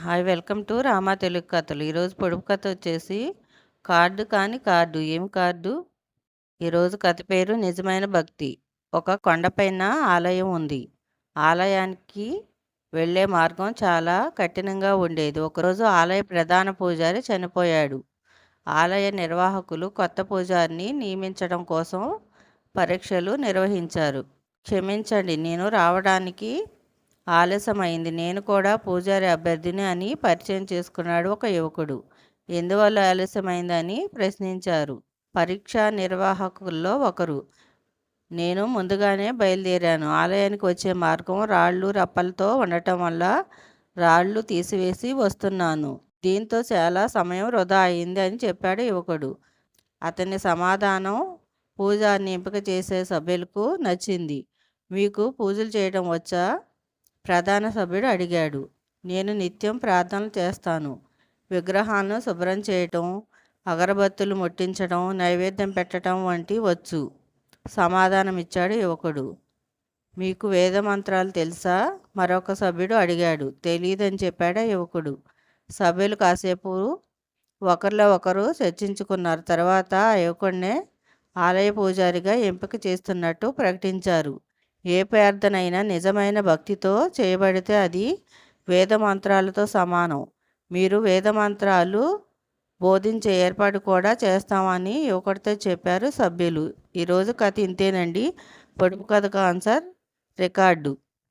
Hi welcome to Rama Telugu కథలు. ఈరోజు పొడుపు కథ వచ్చేసి కార్డు కాని కార్డు. ఏం కార్డు? ఈరోజు కథ పేరు నిజమైన భక్తి. ఒక కొండపైన ఆలయం ఉంది. ఆలయానికి వెళ్ళే మార్గం చాలా కఠినంగా ఉండేది. ఒకరోజు ఆలయ ప్రధాన పూజారి చనిపోయాడు. ఆలయ నిర్వాహకులు కొత్త పూజారిని నియమించడం కోసం పరీక్షలు నిర్వహించారు. క్షమించండి, నేను రావడానికి ఆలస్యమైంది. నేను కూడా పూజారి అభ్యర్థిని అని పరిచయం చేసుకున్నాడు ఒక యువకుడు. ఎందువల్ల ఆలస్యమైందని ప్రశ్నించారు పరీక్షా నిర్వాహకుల్లో ఒకరు. నేను ముందుగానే బయలుదేరాను. ఆలయానికి వచ్చే మార్గం రాళ్ళు రప్పలతో ఉండటం వల్ల రాళ్ళు తీసివేసి వస్తున్నాను. దీంతో చాలా సమయం వృధా అయింది అని చెప్పాడు యువకుడు. అతని సమాధానం పూజారిని ఎంపిక చేసే సభ్యులకు నచ్చింది. మీకు పూజలు చేయడం వచ్చా? ప్రధాన సభ్యుడు అడిగాడు. నేను నిత్యం ప్రార్థనలు చేస్తాను. విగ్రహాలను శుభ్రం చేయటం, అగరబత్తులు ముట్టించడం, నైవేద్యం పెట్టడం వంటి వచ్చు సమాధానమిచ్చాడు యువకుడు. మీకు వేద మంత్రాలు తెలుసా? మరొక సభ్యుడు అడిగాడు. తెలీదని చెప్పాడా యువకుడు. సభ్యులు కాసేపు ఒకరిలో ఒకరు చర్చించుకున్నారు. తర్వాత ఆ యువకుడినే ఆలయ పూజారిగా ఎంపిక చేస్తున్నట్టు ప్రకటించారు. ఏ ప్రార్థనైనా నిజమైన భక్తితో చేయబడితే అది వేద మంత్రాలతో సమానం. మీరు వేద మంత్రాలు బోధించే ఏర్పాటు కూడా చేస్తామని యువకుడితో చెప్పారు సభ్యులు. ఈరోజు కథ ఇంతేనండి. పొడుపు కథకు ఆన్సర్ రికార్డు.